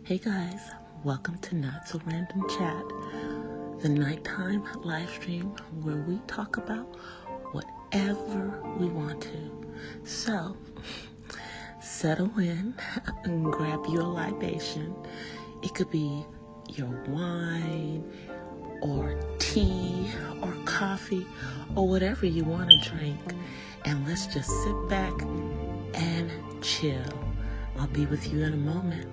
Hey guys, welcome to Not So Random Chat, the nighttime live stream where we talk about whatever we want to. So, settle in and grab your libation. It could be your wine or tea or coffee or whatever you want to drink. And let's just sit back and chill. I'll be with you in a moment.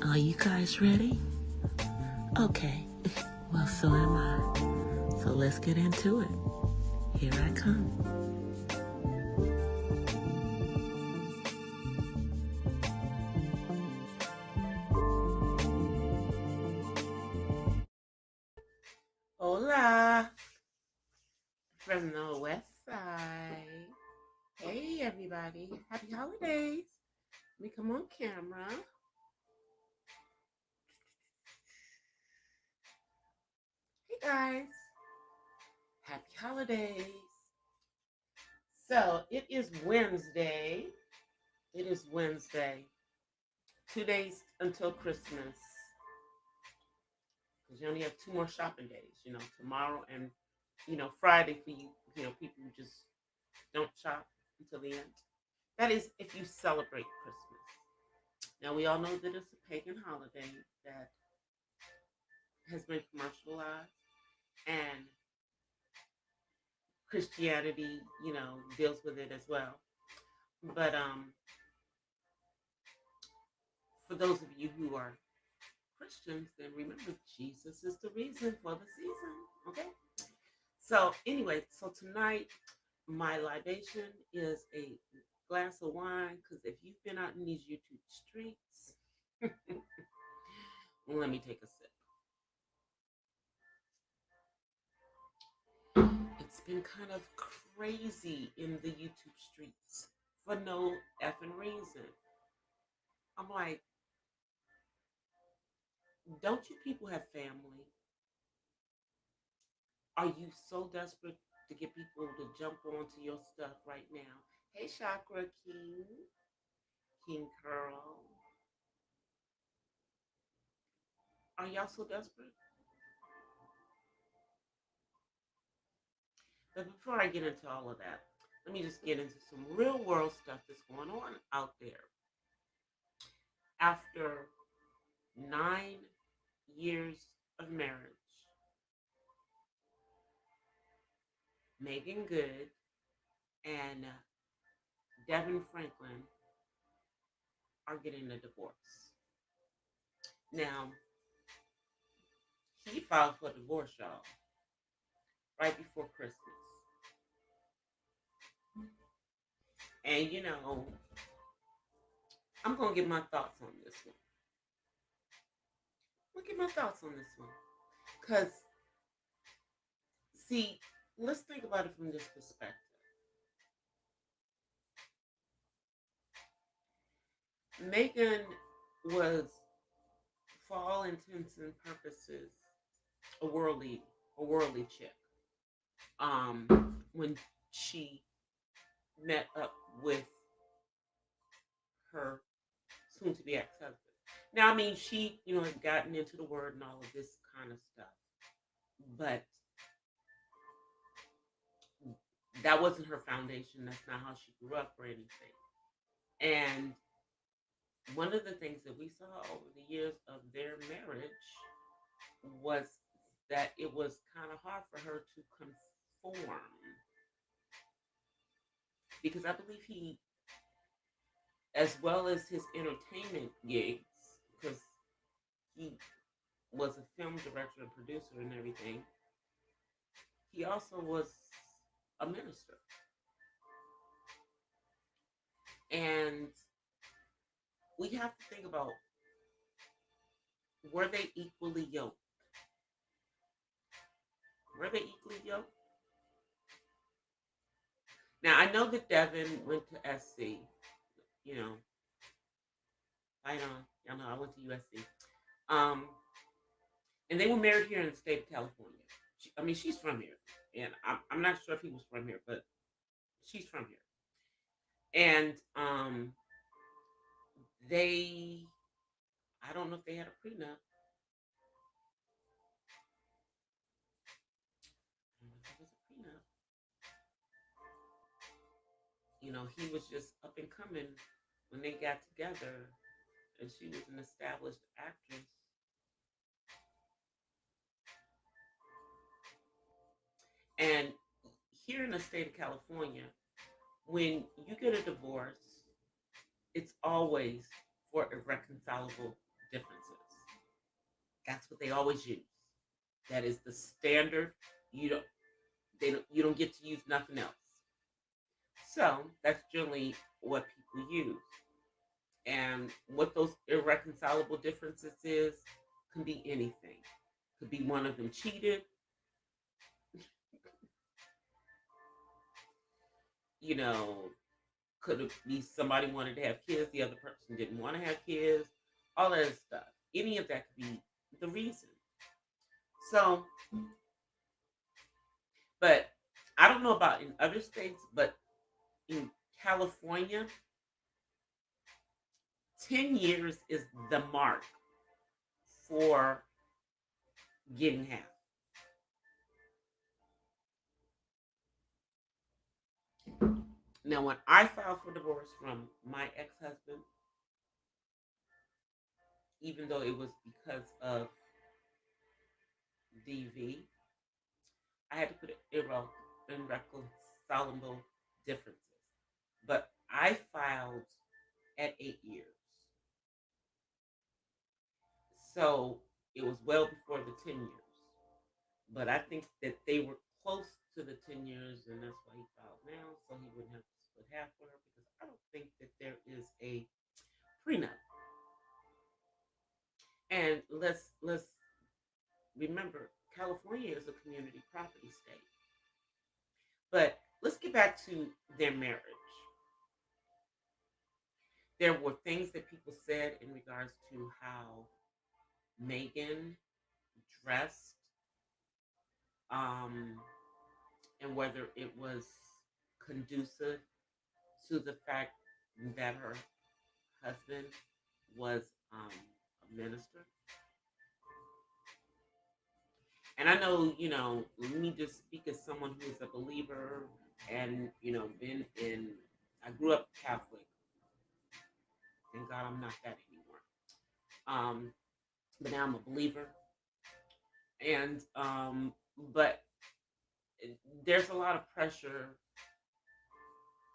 Are you guys ready? Okay, well, so am I. So let's get into it. Here I come. Hola, from the west side. Hey, everybody. Happy holidays. Let me come on camera. Hey, guys. Happy holidays. So, it is Wednesday. It is Wednesday. 2 days until Christmas. Because you only have 2 more shopping days, tomorrow and, Friday for you, people who just don't shop until the end. That is if you celebrate Christmas. Now, we all know that it's a pagan holiday that has been commercialized, and Christianity, deals with it as well. But for those of you who are Christians, then remember Jesus is the reason for the season. Okay? So anyway, so tonight my libation is a glass of wine, because if you've been out in these YouTube streets, let me take a sip. It's been kind of crazy in the YouTube streets for no effing reason. I'm like, don't you people have family? Are you so desperate to get people to jump onto your stuff right now? Hey, Chakra King, King Curl. Are y'all so desperate? But before I get into all of that, let me just get into some real world stuff that's going on out there. After 9 years of marriage, Megan Good and Devin Franklin are getting a divorce. Now, he filed for divorce, y'all, right before Christmas. And, I'm going to get my thoughts on this one. Because, see, let's think about it from this perspective. Megan was, for all intents and purposes, a worldly chick. When she met up with her soon-to-be ex-husband. Now, I mean, she, had gotten into the word and all of this kind of stuff. But that wasn't her foundation. That's not how she grew up or anything. And one of the things that we saw over the years of their marriage was that it was kind of hard for her to conform because I believe he, as well as his entertainment gigs, because he was a film director and producer and everything, he also was a minister. And we have to think about, were they equally yoked? Were they equally yoked? Now I know that Devin went to SC. You know, I know, y'all know I went to USC. Um, and they were married here in the state of California. I mean, she's from here, and I'm not sure if he was from here, but she's from here. And they, I don't know if they had a prenup. I don't know if it was a prenup. You know, he was just up and coming when they got together, and she was an established actress. And here in the state of California, when you get a divorce, it's always for irreconcilable differences. That's what they always use. That is the standard. You don't you don't get to use nothing else. So that's generally what people use. And what those irreconcilable differences is can be anything. Could be one of them cheated, you know, could it be somebody wanted to have kids, the other person didn't want to have kids, all that stuff. Any of that could be the reason. So, but I don't know about in other states, but in California, 10 years is the mark for getting half. Now, when I filed for divorce from my ex husband, even though it was because of DV, I had to put irreconcilable differences. But I filed at 8 years. So it was well before the 10 years. But I think that they were close to the 10 years, and that's why he filed now, so he wouldn't have to split half with her, because I don't think that there is a prenup. And let's remember, California is a community property state. But let's get back to their marriage. There were things that people said in regards to how Megan dressed, um, and whether it was conducive to the fact that her husband was a minister. And I know, let me just speak as someone who is a believer and, been in, I grew up Catholic. Thank God I'm not that anymore. But now I'm a believer. And, but there's a lot of pressure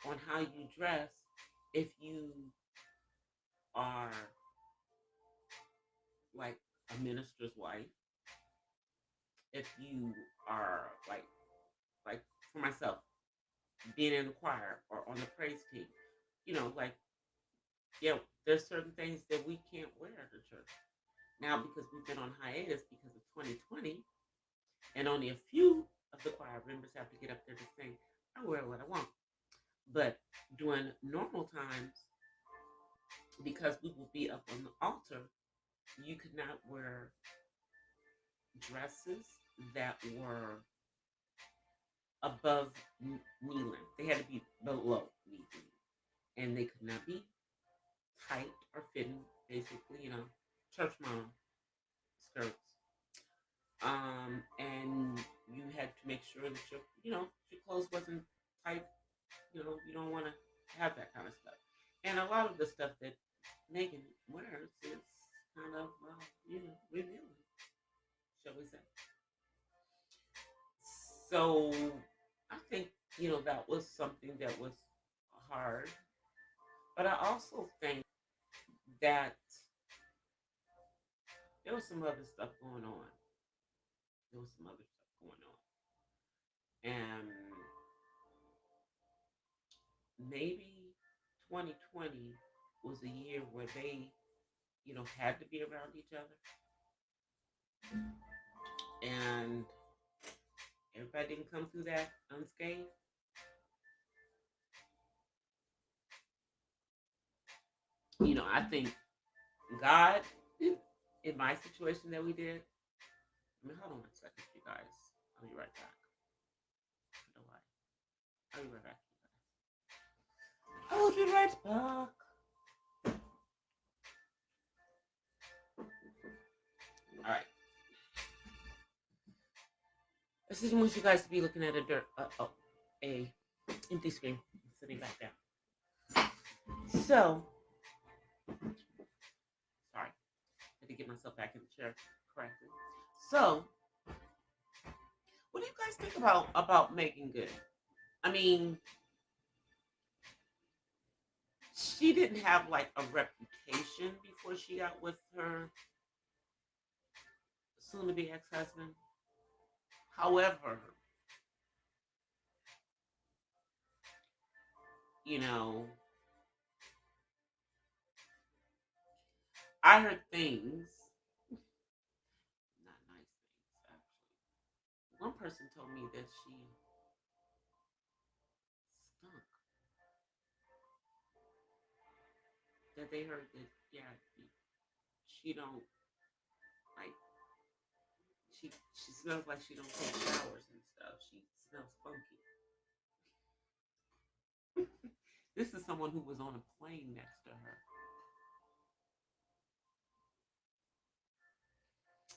on how you dress if you are like a minister's wife, if you are like for myself, being in the choir or on the praise team, like, yeah, there's certain things that we can't wear at the church. Now, because we've been on hiatus because of 2020, and only a few of the choir members have to get up there to sing, I wear what I want. But during normal times, because we will be up on the altar, you could not wear dresses that were above knee length. They had to be below knee length. And they could not be tight or fitting, basically, church mom skirts. And you had to make sure that your clothes wasn't the stuff that Megan wears is kind of, revealing, shall we say. So I think, that was something that was hard. But I also think that there was some other stuff going on. There was some other stuff going on. And maybe 2020 was a year where they, had to be around each other. And everybody didn't come through that unscathed. I think God, in my situation that we did, hold on one second, you guys. I'll be right back. I don't know why. I'll be right back, you guys. I'll be right back. All right. This is want you guys to be looking at a empty screen sitting back down. So, sorry, I had to get myself back in the chair correctly. So, what do you guys think about Megan Good? I mean, she didn't have like a reputation before she got with her soon-to-be ex-husband. However, I heard things, not nice things actually. One person told me that she stunk. That they heard that, yeah, she don't like, she smells like she don't take showers and stuff. She smells funky. This is someone who was on a plane next to her.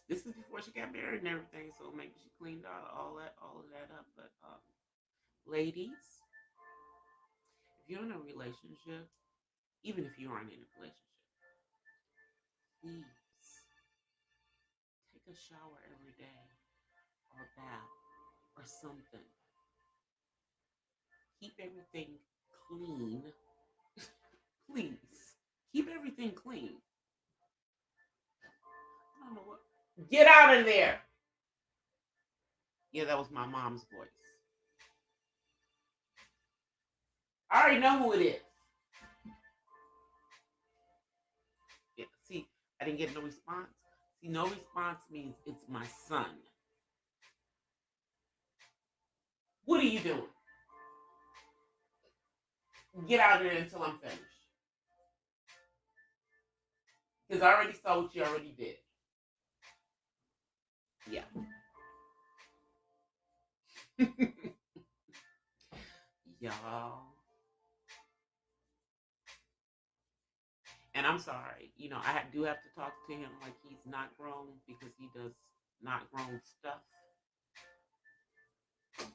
This is before she got married and everything, so maybe she cleaned all of that up. But ladies, if you're in a relationship, even if you aren't in a relationship, please take a shower every day, or a bath, or something. Keep everything clean. Please keep everything clean. I don't know what. Get out of there. Yeah, that was my mom's voice. I already know who it is. Yeah, see, I didn't get no response. See, no response means it's my son. What are you doing? Get out of there until I'm finished. Because I already saw what you already did. Yeah. Y'all. And I'm sorry, I do have to talk to him like he's not grown because he does not grown stuff. But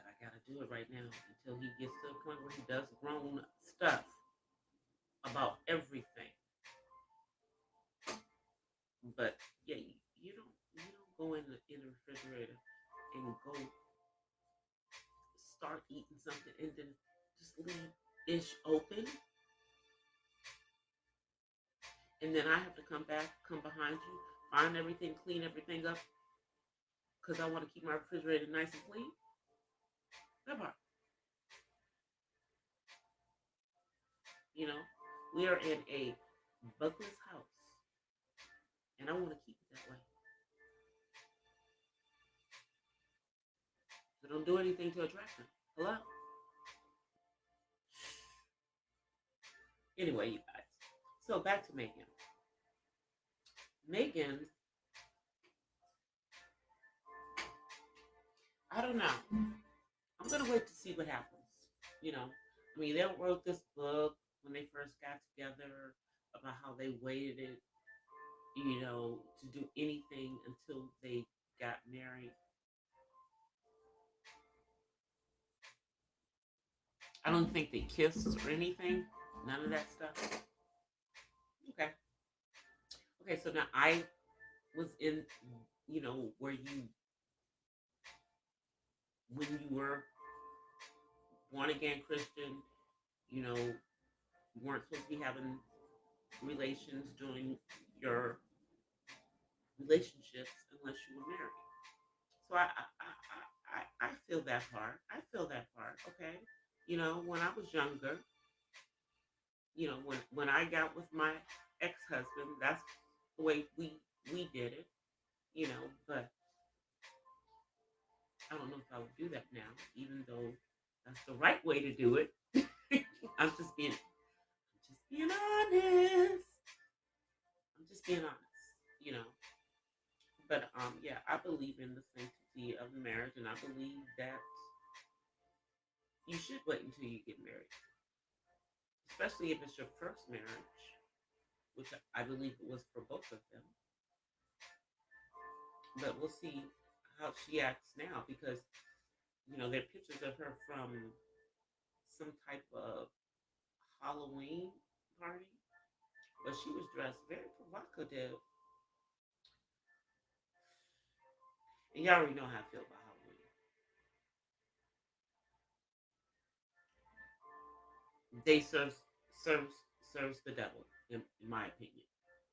I gotta do it right now until he gets to the point where he does grown stuff about everything. But yeah, you don't go in the refrigerator and go start eating something and then just leave ish open. And then I have to come behind you, find everything, clean everything up, because I want to keep my refrigerator nice and clean. That part. We are in a bookless house, and I want to keep it that way. So don't do anything to attract them. Hello? Anyway, you guys. So back to Megan. Megan, I don't know. I'm going to wait to see what happens. They wrote this book when they first got together about how they waited, to do anything until they got married. I don't think they kissed or anything. None of that stuff. Okay. Okay, so now I was in, where when you were born again Christian, you weren't supposed to be having relations during your relationships unless you were married. So I feel that part. I feel that part. Okay. When I was younger, when I got with my ex-husband, that's the way we did it, but I don't know if I would do that now, even though that's the right way to do it. I'm just being honest. I'm just being honest, you know. But yeah, I believe in the sanctity of marriage, and I believe that you should wait until you get married, especially if it's your first marriage, which I believe it was for both of them. But we'll see how she acts now because there are pictures of her from some type of Halloween party, but she was dressed very provocative. And y'all already know how I feel about Halloween. They serves serves the devil, in my opinion.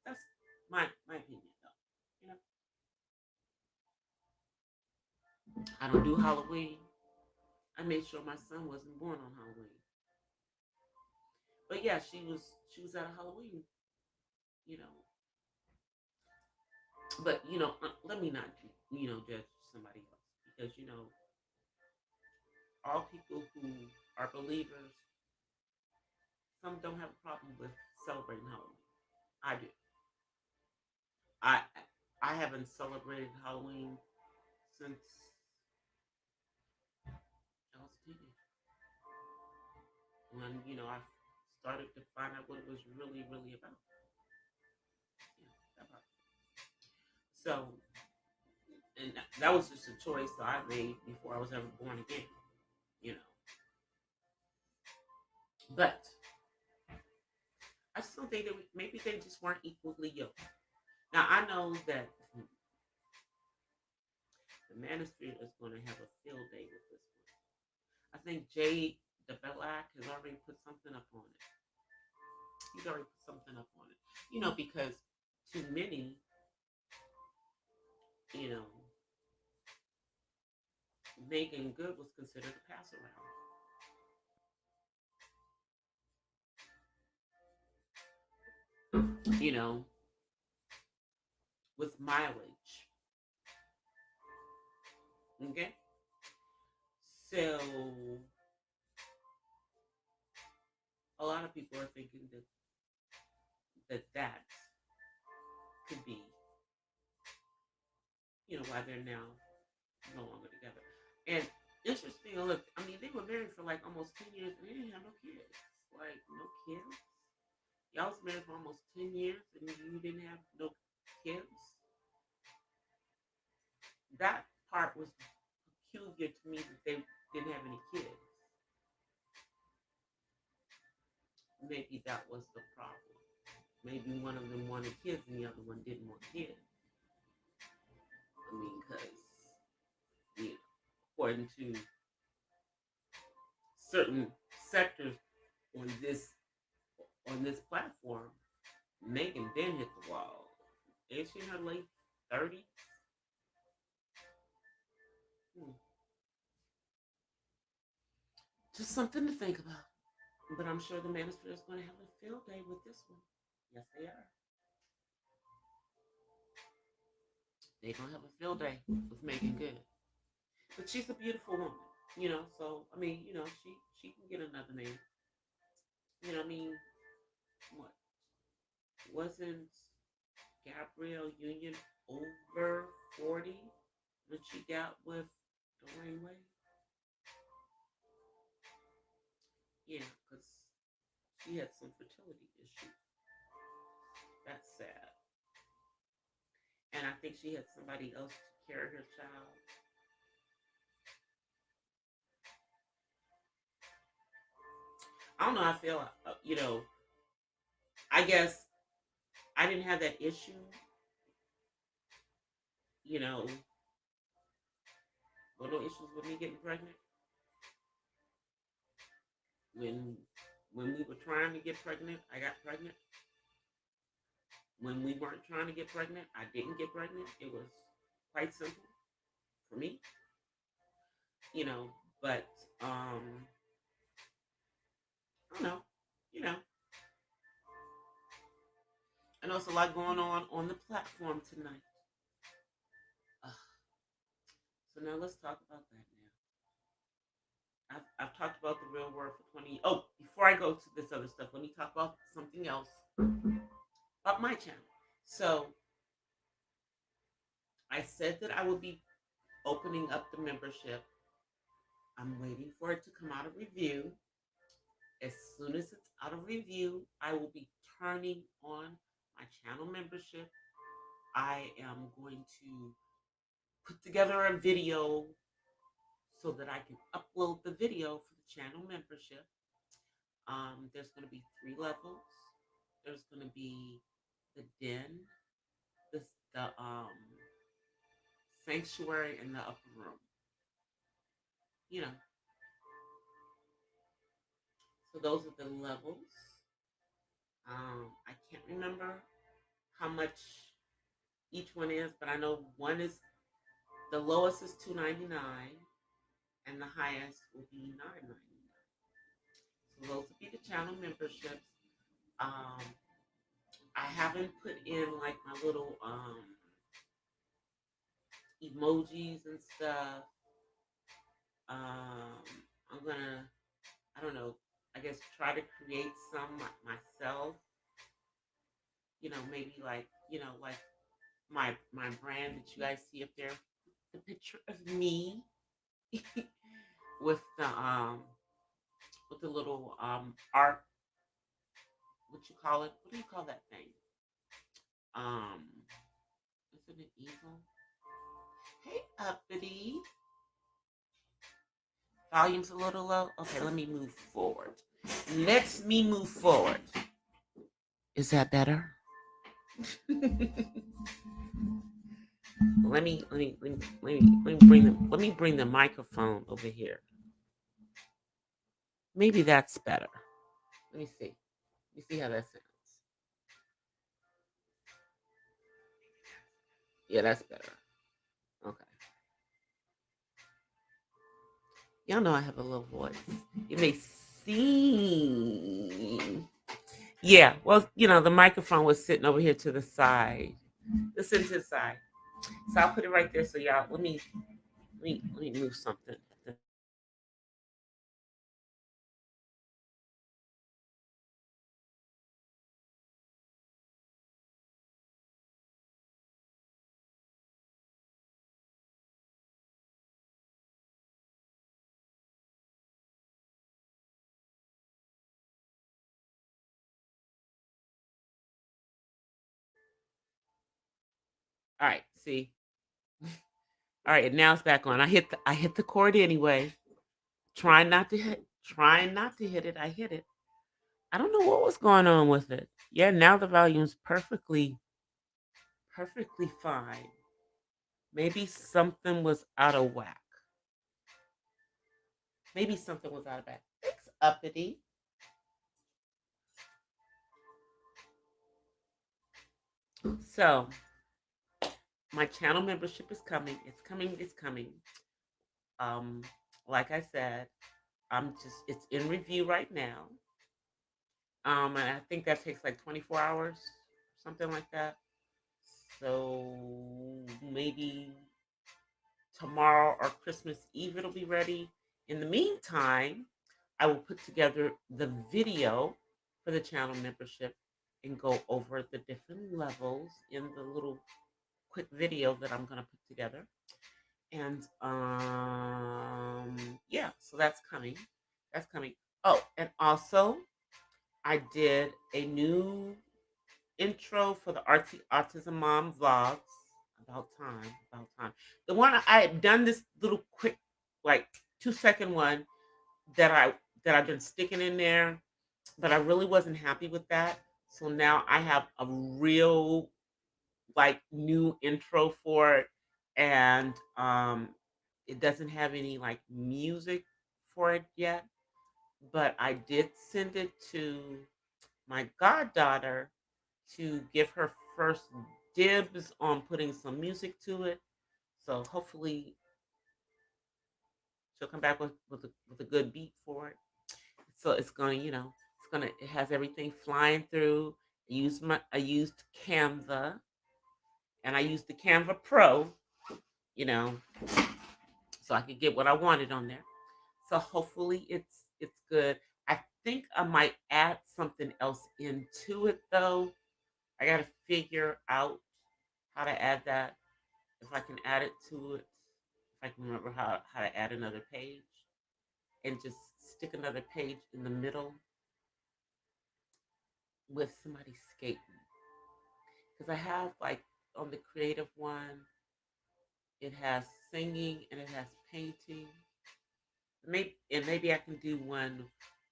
That's my opinion, though. You know, I don't do Halloween. I made sure my son wasn't born on Halloween. But yeah, she was at a Halloween, you know. But let me not judge somebody else because all people who are believers, some don't have a problem with celebrating Halloween. I do. I I haven't celebrated Halloween since I was a teenager. When I started to find out what it was really, really about. That part. So, and that was just a choice that I made before I was ever born again. You know, but I just don't think that maybe they just weren't equally yoked. Now I know that the Manosphere is going to have a field day with this one. I think Jay DeBellac has already put something up on it. He's already put something up on it. Because to many, you know, Megan Good was considered a pass around. With mileage. Okay? So a lot of people are thinking that could be, why they're now no longer together. And interesting, look, I mean, they were married for like almost 10 years and they didn't have no kids. Like, no kids. Y'all was married for almost 10 years and you didn't have no kids. That part was peculiar to me that they didn't have any kids. Maybe that was the problem. Maybe one of them wanted kids and the other one didn't want kids. I mean, because, according to certain sectors on this platform, Megan then hit the wall. Is she in her late 30s? Hmm. Just something to think about. But I'm sure the Manosphere is going to have a field day with this one. Yes, they are. They're going to have a field day with Megan Good. But she's a beautiful woman, so, I mean, she can get another man. I mean, what? Wasn't Gabrielle Union over 40 when she got with Dwayne Wade? Yeah, because she had some fertility issues. That's sad. And I think she had somebody else to carry her child. I don't know how I feel. I guess I didn't have that issue. You know, well, no issues with me getting pregnant when we were trying to get pregnant. I got pregnant. When we weren't trying to get pregnant, I didn't get pregnant. It was quite simple for me, you know. But I don't know, you know. I know it's a lot going on the platform tonight. Ugh. So now let's talk about that now. I've talked about the real world for 20. Oh, before I go to this other stuff, let me talk about something else about my channel. So I said that I would be opening up the membership. I'm waiting for it to come out of review. As soon as it's out of review, I will be turning on my channel membership. I am going to put together a video so that I can upload the video for the channel membership. There's going to be 3 levels. There's going to be the den, the, the sanctuary, and the upper room. You know, so those are the levels. I can't remember how much each one is, but I know one is the lowest is $2.99, and the highest will be $9.99. So those will be the channel memberships. Um, I haven't put in like my little emojis and stuff. I'm gonna, I don't know, I guess try to create some myself. Maybe like, like my brand that you guys see up there, the picture of me with the little art. What you call it? What do you call that thing? Um, is it an easel? Hey, uppity. Volume's a little low. Okay, let me move forward. Let me move forward. Is that better? Let me bring the microphone over here. Maybe that's better. Let me see. Let me see how that sounds. Yeah, that's better. Okay. Y'all know I have a little voice. It may seem. Yeah, well, the microphone was sitting over here to the side. Listen to the side. So I'll put it right there. So y'all, let me move something. All right, see. All right, now it's back on. I hit the cord anyway. Trying not to hit it. I hit it. I don't know what was going on with it. Yeah, now the volume's perfectly fine. Maybe something was out of whack. Maybe something was out of whack. Thanks, uppity. So my channel membership is coming. It's coming. It's coming. Um, like I said, it's in review right now. And I think that takes like 24 hours, something like that. So maybe tomorrow or Christmas Eve it'll be ready. In the meantime, I will put together the video for the channel membership and go over the different levels in the little quick video that I'm gonna put together. And yeah, so that's coming. That's coming. Oh, and also I did a new intro for the Autism Mom vlogs. About time, about time. The one I had done this little quick, like 2-second one that I've been sticking in there. but I really wasn't happy with that. So now I have a real like new intro for it, and it doesn't have any like music for it yet. But I did send it to my goddaughter to give her first dibs on putting some music to it. So hopefully she'll come back with a good beat for it. So it's gonna, it has everything flying through. I used Canva, and I used the Canva Pro, you know, so I could get what I wanted on there. So hopefully it's good. I think I might add something else into it though. I gotta figure out how to add that. If I can add it to it, if I can remember how to add another page and just stick another page in the middle with somebody skating. Because I have like on the creative one, it has singing and it has painting. Maybe I can do one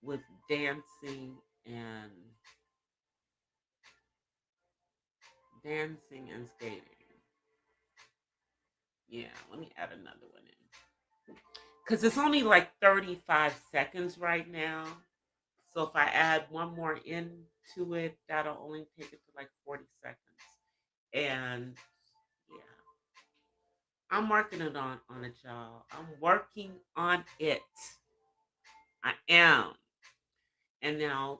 with dancing and skating. Yeah, let me add another one in. Because it's only like 35 seconds right now. So if I add one more into it, that'll only take it to like 40 seconds. And yeah, I'm working on it, y'all. I'm working on it. I am. And now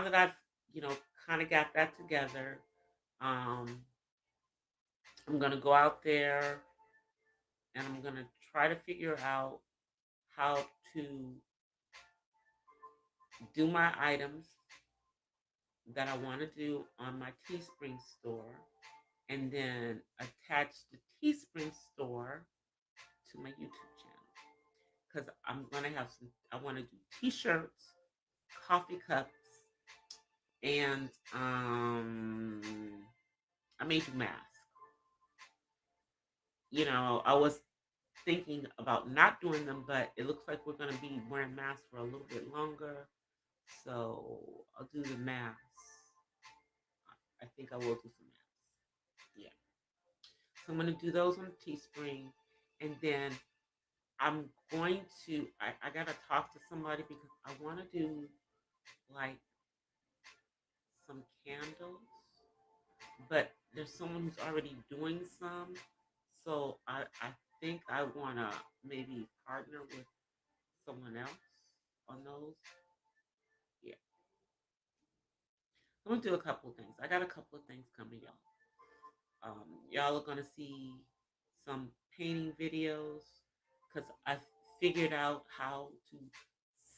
that I've, you know, kind of got that together, um, I'm gonna go out there and I'm gonna try to figure out how to do my items that I want to do on my Teespring store, and then attach the Teespring store to my YouTube channel. Because I'm gonna have some. I want to do T-shirts, coffee cups, and I may do masks. I was thinking about not doing them, but it looks like we're gonna be wearing masks for a little bit longer. So I'll do the masks. I think I will do some masks. Yeah. So I'm gonna do those on Teespring, and then I'm going to. I gotta talk to somebody because I want to do like some candles, but there's someone who's already doing some, so I think I wanna maybe partner with someone else on those. Yeah, I'm gonna do a couple of things. I got a couple of things coming, y'all. Y'all are gonna see some painting videos because I figured out how to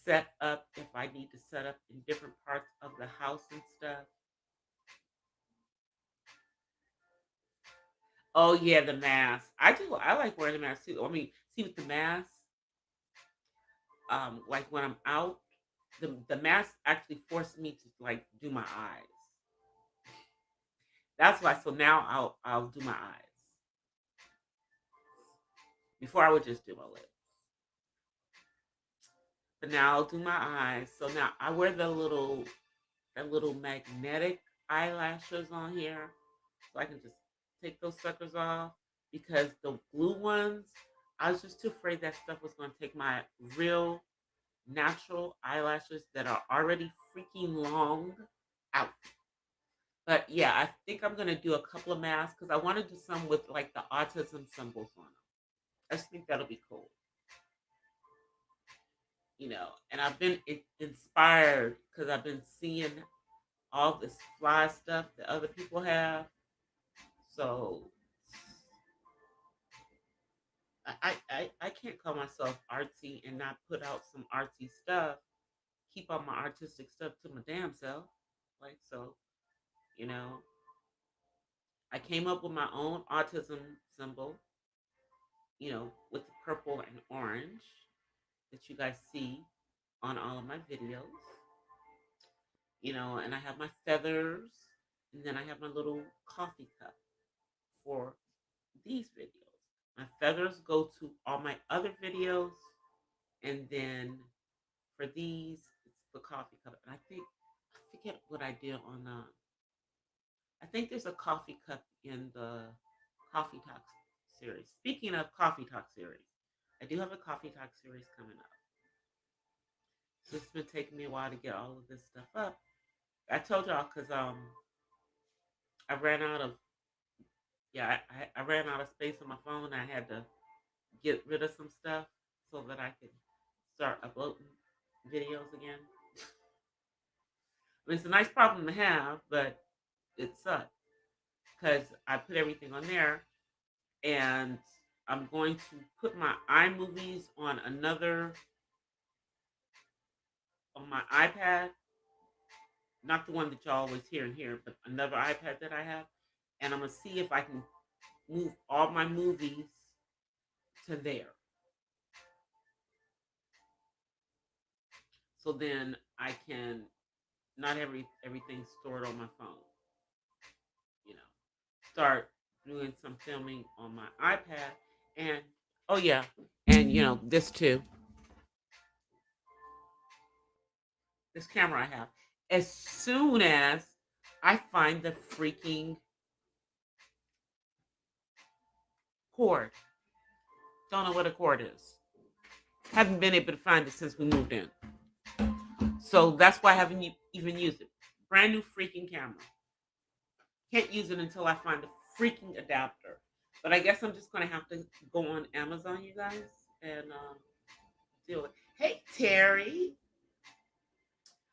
set up if I need to set up in different parts of the house and stuff. Oh yeah, the mask. I do. I like wearing the mask too. I mean, see with the mask, like when I'm out, the mask actually forced me to like do my eyes. That's why. So now I'll do my eyes. Before I would just do my lips. But now I'll do my eyes. So now I wear the little magnetic eyelashes on here. So I can just take those suckers off because the glue ones, I was just too afraid that stuff was going to take my real natural eyelashes that are already freaking long out. But yeah, I think I'm going to do a couple of masks because I want to do some with like the autism symbols on them. I just think that'll be cool. And I've been inspired because I've been seeing all this fly stuff that other people have. So I can't call myself artsy and not put out some artsy stuff. Keep all my artistic stuff to my damn self. Like so, you know, I came up with my own autism symbol, with the purple and orange that you guys see on all of my videos. And I have my feathers, and then I have my little coffee cup for these videos. My feathers go to all my other videos, and then for these, it's the coffee cup. And I think forget what I did on. I think there's a coffee cup in the Coffee Talk series. Speaking of Coffee Talk series, I do have a Coffee Talk series coming up. So it's been taking me a while to get all of this stuff up. I told y'all because I ran out of I ran out of space on my phone. I had to get rid of some stuff so that I could start uploading videos again. I mean, it's a nice problem to have, but it sucks because I put everything on there, and I'm going to put my iMovies on my iPad, not the one that y'all always hear and hear, but another iPad that I have, and I'm gonna see if I can move all my movies to there. So then I can not everything stored on my phone. You know, start doing some filming on my iPad, and oh yeah, and this too, this camera I have. As soon as I find the freaking cord, don't know what a cord is. Haven't been able to find it since we moved in. So that's why I haven't even used it. Brand new freaking camera. Can't use it until I find the freaking adapter. But I guess I'm just gonna have to go on Amazon, you guys, and deal with. Hey Terry,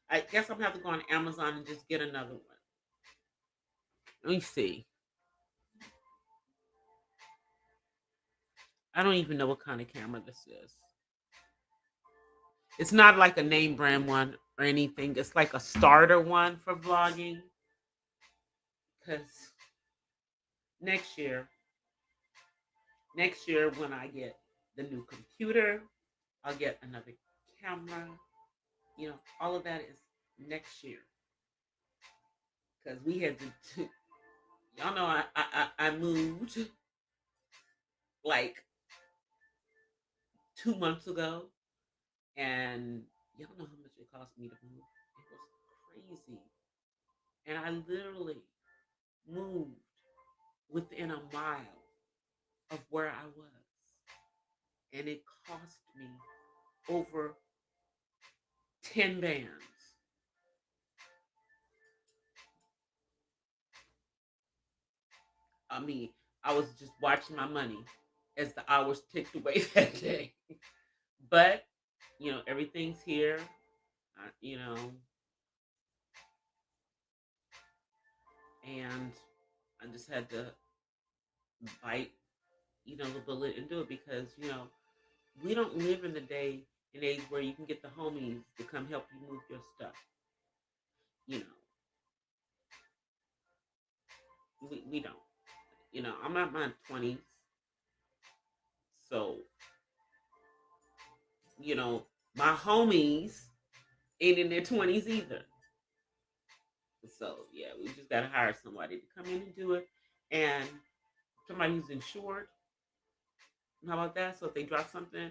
I guess I'm gonna have to go on Amazon and just get another one. Let me see. I don't even know what kind of camera this is. It's not like a name brand one or anything. It's like a starter one for vlogging. Because next year, when I get the new computer, I'll get another camera. All of that is next year. Because we had to y'all know I moved like 2 months ago, and y'all know how much it cost me to move. It was crazy, and I literally moved within a mile of where I was, and it cost me over 10 bands. I mean, I was just watching my money as the hours ticked away that day. But everything's here. You know, and I just had to bite, the bullet and do it because we don't live in the day and age where you can get the homies to come help you move your stuff. You know, we don't. I'm at my 20s, so my homies ain't in their 20s either. So yeah, we just gotta hire somebody to come in and do it, and somebody who's insured. How about that? So if they drop something,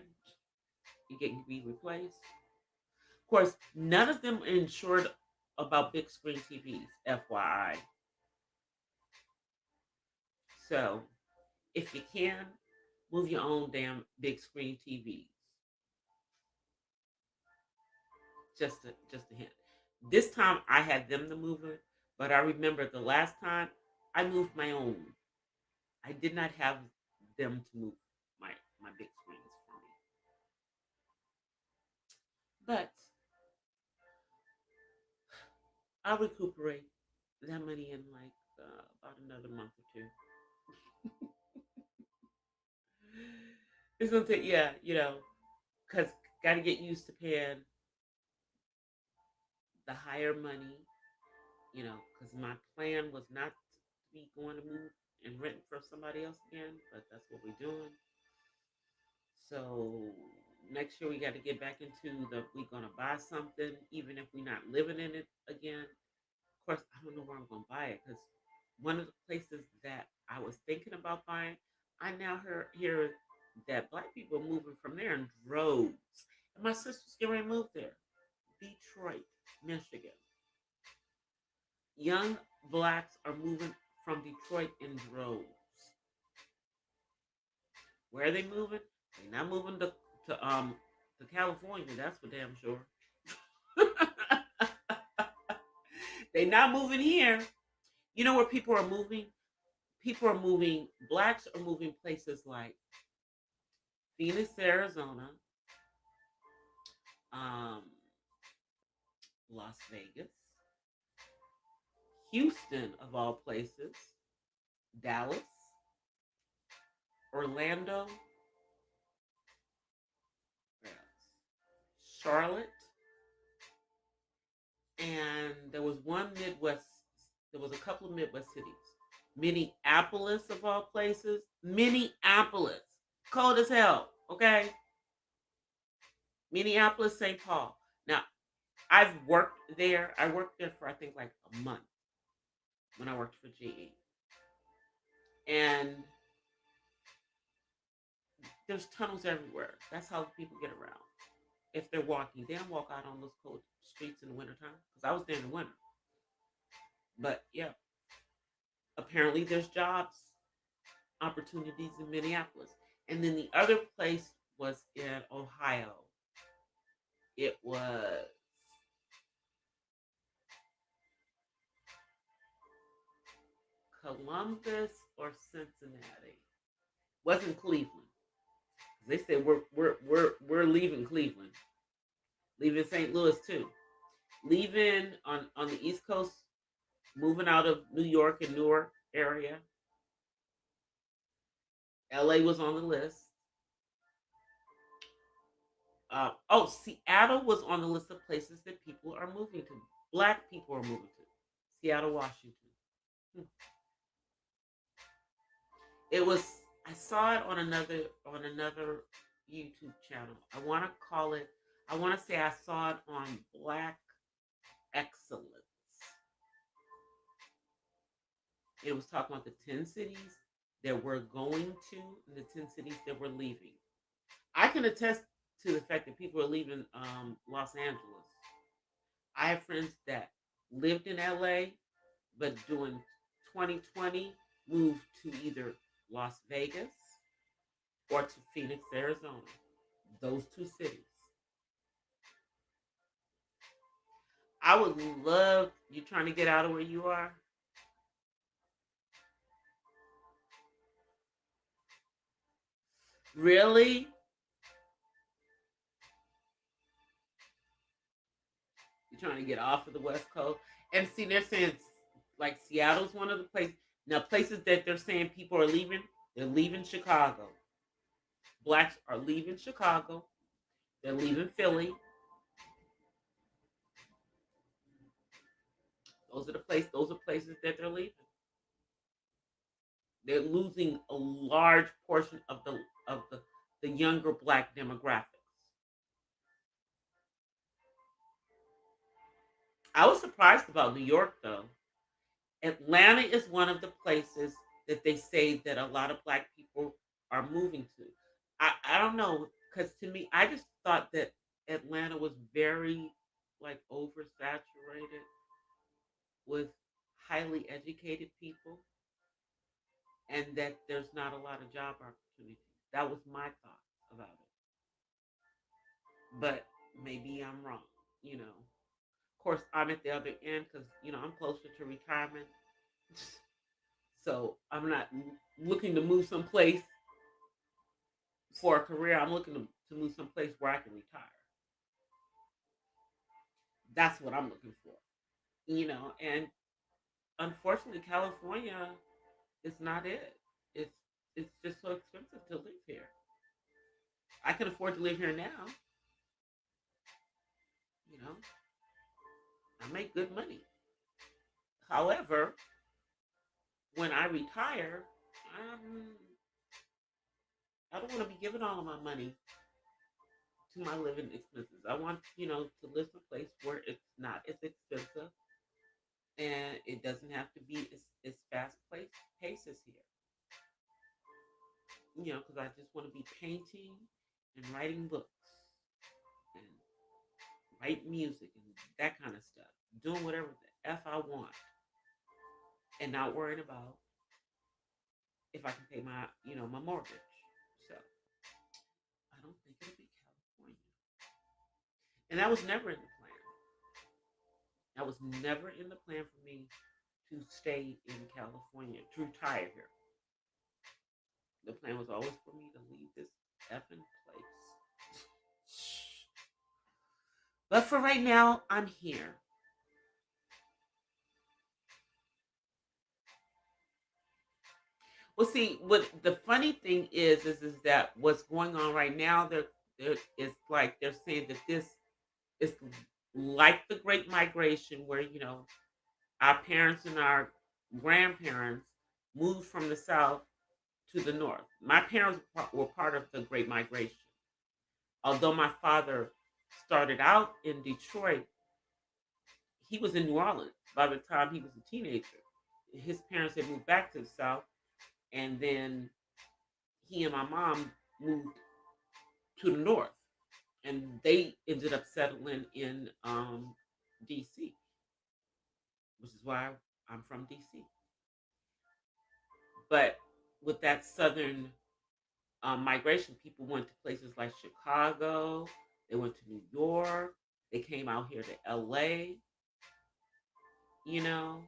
it can be replaced. Of course, none of them are insured about big screen TVs, FYI. So if you can, move your own damn big screen TVs. Just a hint. This time I had them to move it, but I remember the last time I moved my own. I did not have them to move my my big screens for me. But I'll recuperate that money in like about another month or two. It's gonna take, yeah, because got to get used to paying the higher money, because my plan was not to be going to move and rent for somebody else again, but that's what we're doing. So next year we got to get back into we're gonna buy something, even if we're not living in it again. Of course, I don't know where I'm gonna buy it because one of the places that I was thinking about buying, I now hear that black people are moving from there in droves, and my sister's getting ready to move there, Detroit, Michigan. Young blacks are moving from Detroit in droves. Where are they moving? They're not moving to California. That's for damn sure. They're not moving here. You know where people are moving? People are moving. Blacks are moving places like Phoenix, Arizona, um, Las Vegas, Houston, of all places, Dallas, Orlando, Charlotte, and there was one Midwest. There was a couple of Midwest cities. Minneapolis, of all places. Minneapolis, cold as hell. Okay, Minneapolis, St. Paul. Now, I've worked there. I worked there for I think like a month when I worked for GE, and there's tunnels everywhere. That's how people get around. If they're walking, they don't walk out on those cold streets in the wintertime. Because I was there in the winter. But yeah, apparently there's jobs opportunities in Minneapolis. And then the other place was in Ohio. It was Columbus or Cincinnati. Wasn't Cleveland. They said we're leaving Cleveland. Leaving St. Louis too. Leaving on the East Coast, moving out of New York and Newark area. LA was on the list. Seattle was on the list of places that people are moving to. Black people are moving to. Seattle, Washington. Hmm. It was. I saw it on another YouTube channel. I want to call it. I want to say I saw it on Black Excellence. It was talking about the 10 cities that we're going to and the 10 cities that we're leaving. I can attest to the fact that people are leaving Los Angeles. I have friends that lived in LA, but during 2020 moved to either Las Vegas or to Phoenix, Arizona. Those two cities. I would love you trying to get out of where you are. Really? You're trying to get off of the West Coast. And see, they're saying like Seattle's one of the places. Now, places that they're saying people are leaving, they're leaving Chicago. Blacks are leaving Chicago. They're leaving Philly. Those are places that they're leaving. They're losing a large portion of the younger black demographics. I was surprised about New York though. Atlanta is one of the places that they say that a lot of black people are moving to. I don't know because to me I just thought that Atlanta was very like oversaturated with highly educated people and that there's not a lot of job opportunities. That was my thought about it. But maybe I'm wrong, you know. Of course, I'm at the other end because, I'm closer to retirement. So I'm not looking to move someplace for a career. I'm looking to move someplace where I can retire. That's what I'm looking for, and unfortunately, California is not it. It's, it's just so expensive to live here. I can afford to live here now, you know, I make good money. However, when I retire, um, I don't want to be giving all of my money to my living expenses. I want, to live someplace where it's not as expensive and it doesn't have to be as fast pace as here. Because I just want to be painting and writing books and write music and that kind of stuff. Doing whatever the F I want. and not worrying about if I can pay my, my mortgage. So I don't think it'll be California. And that was never in the plan. That was never in the plan for me to stay in California, to retire here. The plan was always for me to leave this effing place. But for right now, I'm here. Well, see, what the funny thing is that what's going on right now, there is like they're saying that this is like the Great Migration, where our parents and our grandparents moved from the South to the North. My parents were part of the Great Migration. Although my father started out in Detroit, he was in New Orleans by the time he was a teenager. His parents had moved back to the South, and then he and my mom moved to the North, and they ended up settling in D.C., which is why I'm from D.C. But with that Southern migration, people went to places like Chicago, they went to New York, they came out here to L.A., you know.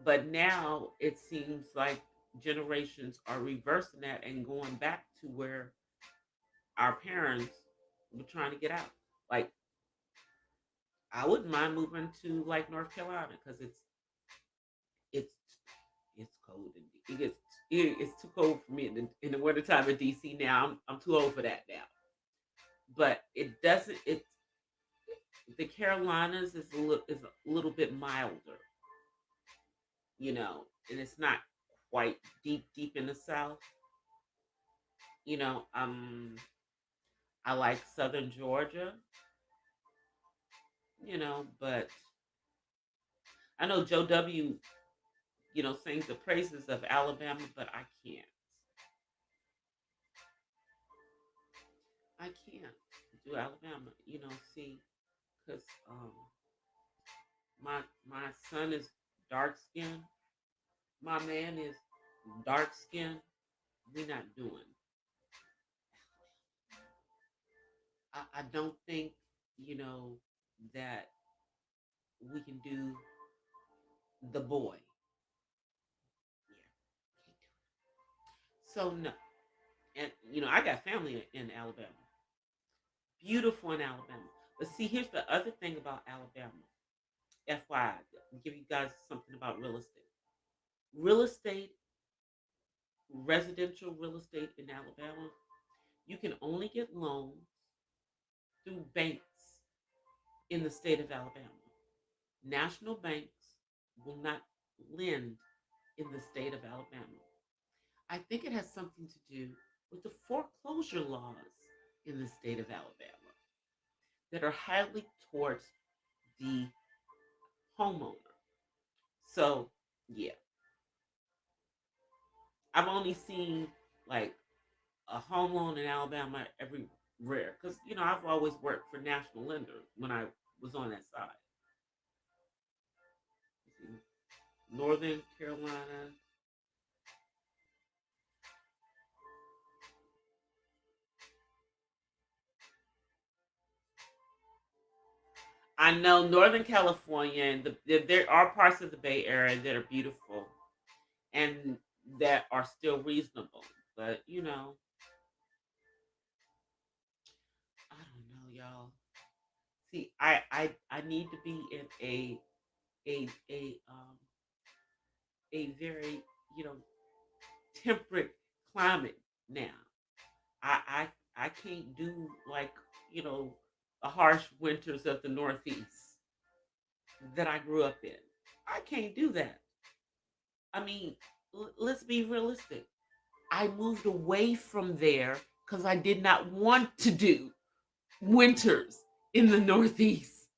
But now it seems like generations are reversing that and going back to where our parents were trying to get out. Like, I wouldn't mind moving to like North Carolina because it's it's cold and it's too cold for me in the wintertime in DC now. I'm too old for that now. But it doesn't. It the Carolinas is a little bit milder, and it's not quite deep in the South. You know, I like Southern Georgia, but I know Joe W. Sings the praises of Alabama, but I can't. I can't do Alabama. See, because my my son is dark skinned. My man is dark skinned. We're not doing. I don't think that we can do the boy. Yeah, can't do it. So no, and I got family in Alabama, beautiful in Alabama. But see, here's the other thing about Alabama. FYI, give you guys something about real estate. Real estate, residential real estate in Alabama, you can only get loans through banks in the state of Alabama. National banks will not lend in the state of Alabama. I think it has something to do with the foreclosure laws in the state of Alabama that are highly towards the homeowner. So, yeah, I've only seen like a home loan in Alabama every rare because I've always worked for national lenders when I was on that side. Northern Carolina. I know Northern California, and there are parts of the Bay Area that are beautiful and that are still reasonable. But I don't know, y'all. See, I need to be in a very temperate climate now. I can't do like the harsh winters of the Northeast that I grew up in. I can't do that. I mean, let's be realistic. I moved away from there because I did not want to do winters in the Northeast.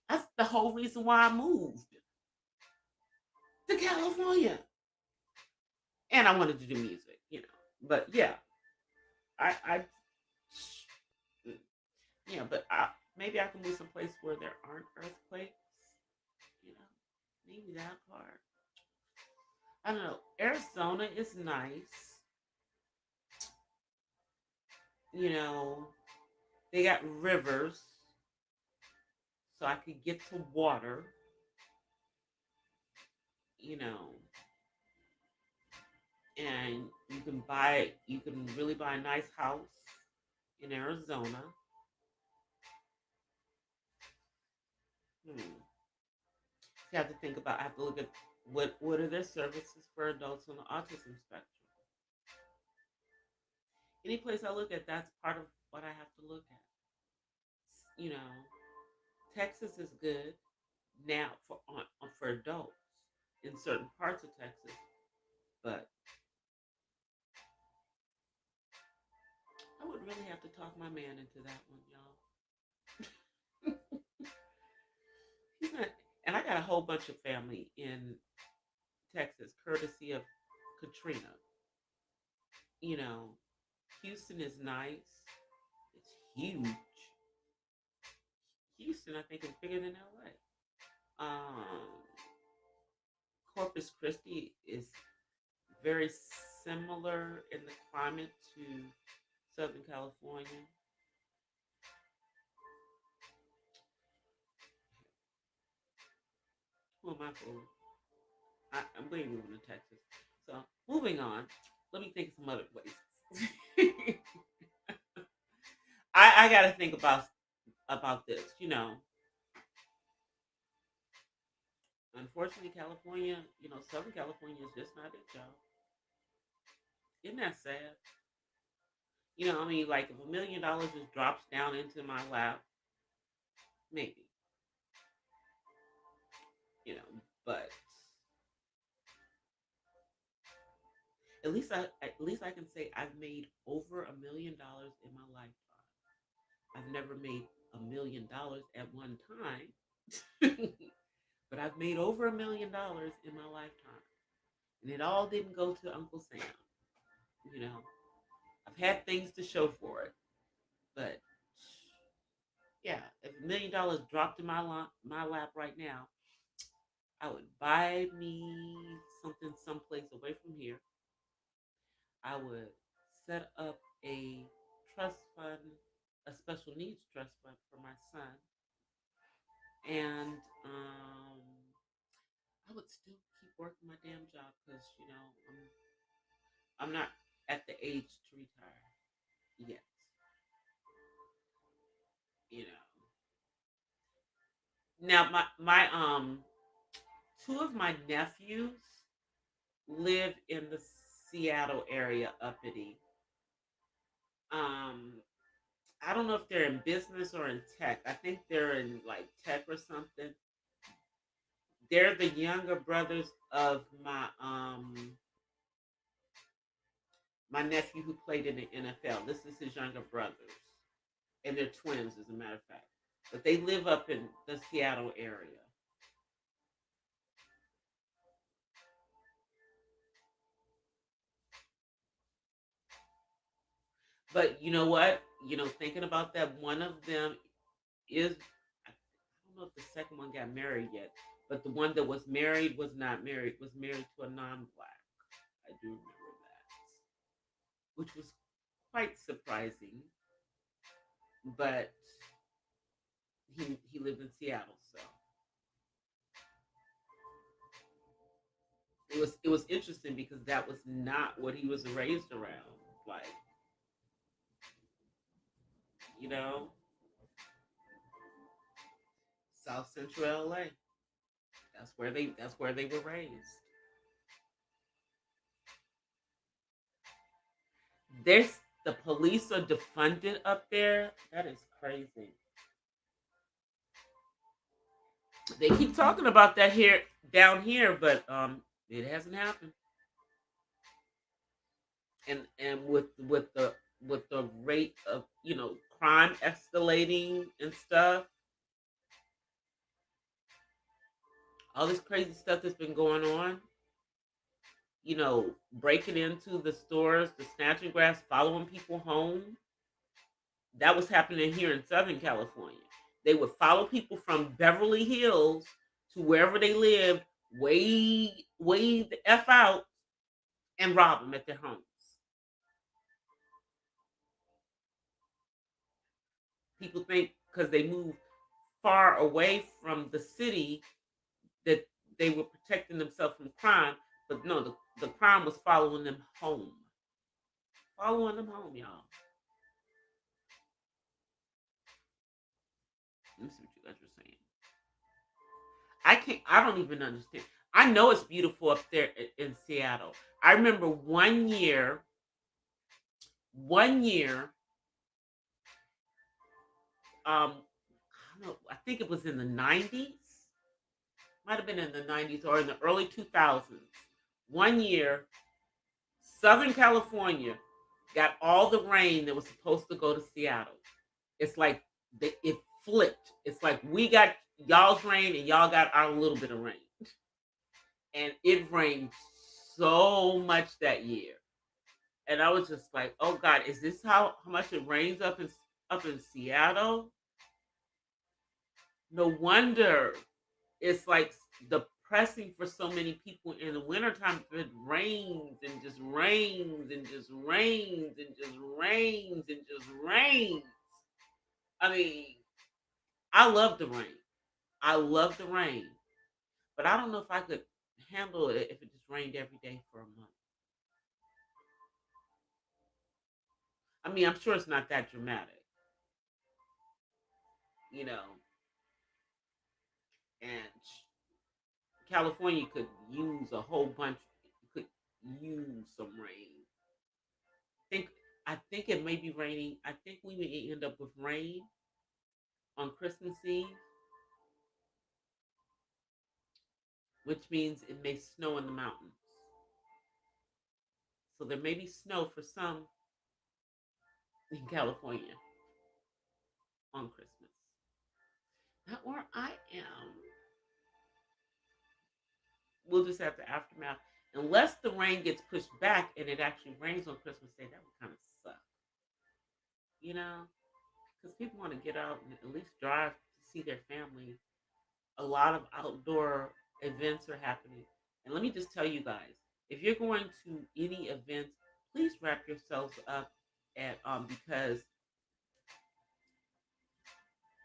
That's the whole reason why I moved to California. And I wanted to do music. But yeah, I yeah, but maybe I can move someplace where there aren't earthquakes. You know, be that hard. I don't know. Arizona is nice. You know, they got rivers, so I could get to water. You know, and you can really buy a nice house in Arizona. Hmm. You have to think about. I have to look at what are their services for adults on the autism spectrum. Any place I look at, that's part of what I have to look at. You know, Texas is good now for adults in certain parts of Texas, but I would really have to talk my man into that one, y'all. He's not, and I got a whole bunch of family in Texas, courtesy of Katrina. You know, Houston is nice. It's huge. Houston, I think, is bigger than LA. Corpus Christi is very similar in the climate to Southern California. Who am I fooling? I'm going to move to Texas. So moving on, let me think of some other places. I got to think about this. You know, unfortunately, California, Southern California is just not it, y'all. Isn't that sad? I mean, like if $1 million just drops down into my lap, maybe, but at least I can say I've made over $1 million in my lifetime. I've never made $1 million at one time, but I've made over $1 million in my lifetime, and it all didn't go to Uncle Sam. You know, I've had things to show for it, but yeah, if $1 million dropped in my lap right now, I would buy me something someplace away from here. I would set up a trust fund, a special needs trust fund for my son, and I would still keep working my damn job because I'm not at the age to retire yet. You know. Now my two of my nephews live in the Seattle area, uppity. Um, I don't know if they're in business or in tech. I think they're in like tech or something. They're the younger brothers of my nephew who played in the NFL. This is his younger brothers, and they're twins, as a matter of fact. But they live up in the Seattle area. But you know what? Thinking about that, one of them is, I don't know if the second one got married yet, but the one that was married was not married, was married to a non-black. I do remember that, which was quite surprising. But he lived in Seattle, so it was interesting because that was not what he was raised around. Like, you know, South Central LA. That's where they were raised. There's the police are defunded up there. That is crazy. They keep talking about that here down here, but it hasn't happened. And with the rate of crime escalating and stuff, all this crazy stuff that's been going on, breaking into the stores, the snatching grass, following people home. That was happening here in Southern California. They would follow people from Beverly Hills to wherever they lived, way the F out and rob them at their homes. People think because they move far away from the city that they were protecting themselves from crime, but no, the crime was following them home. Following them home, y'all. Let me see what you guys are saying. I don't even understand. I know it's beautiful up there in Seattle. I remember one year, I don't know, I think it was in the 90s. Might have been in the 90s or in the early 2000s. One year, Southern California got all the rain that was supposed to go to Seattle. It's like it flipped. It's like we got y'all's rain and y'all got our little bit of rain. And it rained so much that year. And I was just like, "Oh God, is this how much it rains up in Seattle?" No wonder it's like depressing for so many people in the wintertime. It rains and just rains and just rains and just rains and just rains. I mean, I love the rain. I love the rain. But I don't know if I could handle it if it just rained every day for a month. I mean, I'm sure it's not that dramatic, you know. And California could use a whole bunch. Could use some rain. Think I think it may be raining. I think we may end up with rain on Christmas Eve, which means it may snow in the mountains. So there may be snow for some in California on Christmas. Not where I am. We'll just have the aftermath. Unless the rain gets pushed back and it actually rains on Christmas Day, that would kind of suck, you know? Because people want to get out and at least drive to see their family. A lot of outdoor events are happening. And let me just tell you guys, if you're going to any events, please wrap yourselves up at because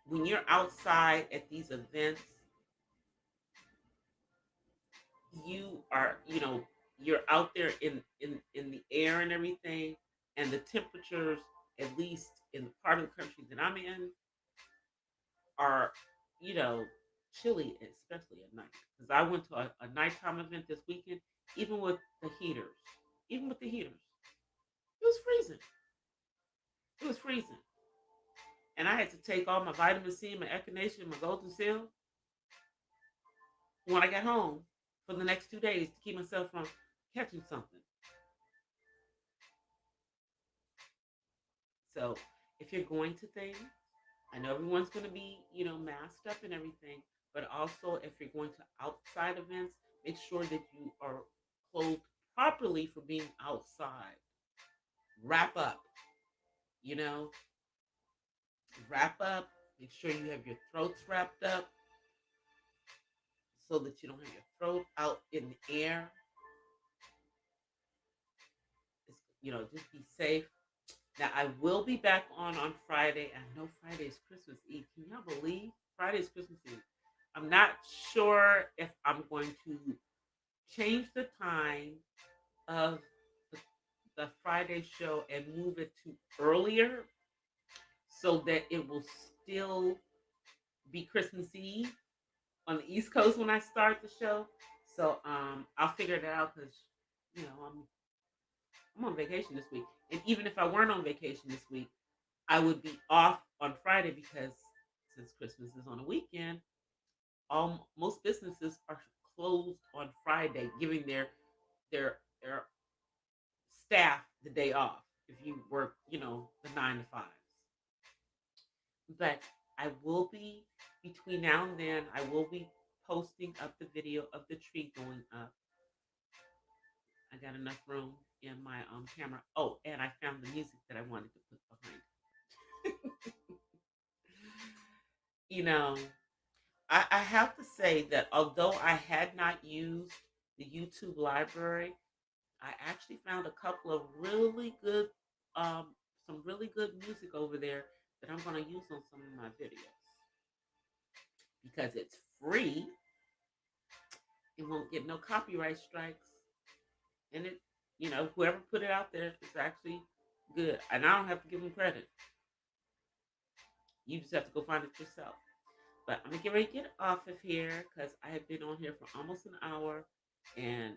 when you're outside at these events, you're out there in the air and everything, and the temperatures, at least in the part of the country that I'm in, are you know chilly, especially at night. Because I went to a nighttime event this weekend, even with the heaters, even with the heaters, it was freezing. It was freezing, and I had to take all my vitamin C, my echinacea, my golden seal when I got home for the next 2 days to keep myself from catching something. So if you're going to things, I know everyone's going to be, masked up and everything, but also if you're going to outside events, make sure that you are clothed properly for being outside. Wrap up, you know, wrap up. Make sure you have your throats wrapped up so that you don't have your throat out in the air. Just be safe. Now I will be back on Friday. I know Friday is Christmas Eve. Can y'all believe Friday is Christmas Eve? I'm not sure if I'm going to change the time of the, the Friday show and move it to earlier so that it will still be Christmas Eve on the East Coast when I start the show. So I'll figure it out because I'm on vacation this week, and even if I weren't on vacation this week, I would be off on Friday because since Christmas is on a weekend, most businesses are closed on Friday, giving their staff the day off if you work, the 9 to 5s. But I will be between now and then. I will be posting up the video of the tree going up. I got enough room in my camera. Oh, and I found the music that I wanted to put behind. you know, I have to say that although I had not used the YouTube library, I actually found a couple of really good, um, some really good music over there that I'm going to use on some of my videos because it's free. It won't get no copyright strikes, and it, whoever put it out there is actually good, and I don't have to give them credit. You just have to go find it yourself. But I'm gonna get ready to get off of here because I have been on here for almost an hour, and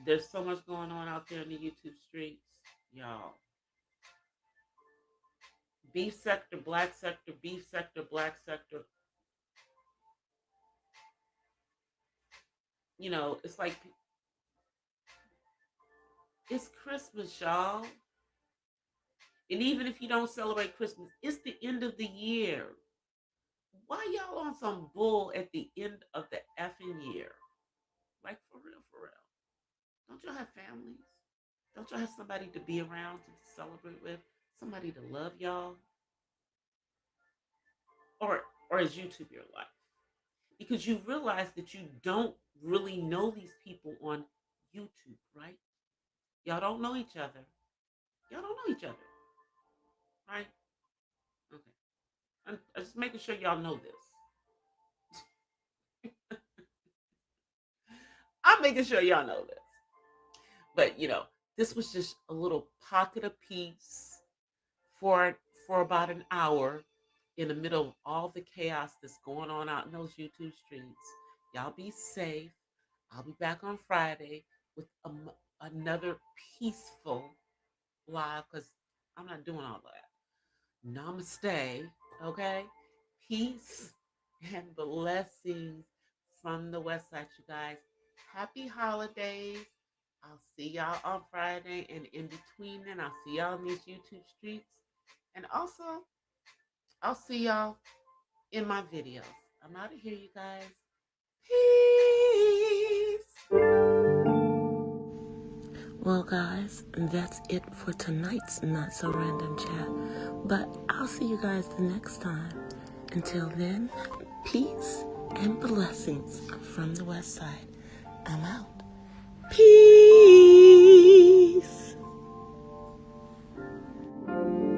there's so much going on out there in the YouTube streets, y'all. Beef sector, black sector, beef sector, black sector. It's like it's Christmas, y'all. And even if you don't celebrate Christmas, it's the end of the year. Why y'all on some bull at the end of the effing year? Like for real, for real. Don't y'all have families? Don't y'all have somebody to be around to celebrate with? Somebody to love y'all? Or is YouTube your life? Because you realize that you don't really know these people on YouTube, right? Y'all don't know each other. Y'all don't know each other, right? Okay. I'm just making sure y'all know this. I'm making sure y'all know this. But this was just a little pocket of peace for about an hour in the middle of all the chaos that's going on out in those YouTube streets. Y'all be safe. I'll be back on Friday with another peaceful live because I'm not doing all that. Namaste. Okay? Peace and blessings from the West Side, you guys. Happy holidays. I'll see y'all on Friday, and in between then, I'll see y'all in these YouTube streets. And also, I'll see y'all in my videos. I'm out of here, you guys. Peace. Well, guys, that's it for tonight's Not So Random Chat. But I'll see you guys the next time. Until then, peace and blessings from the West Side. I'm out.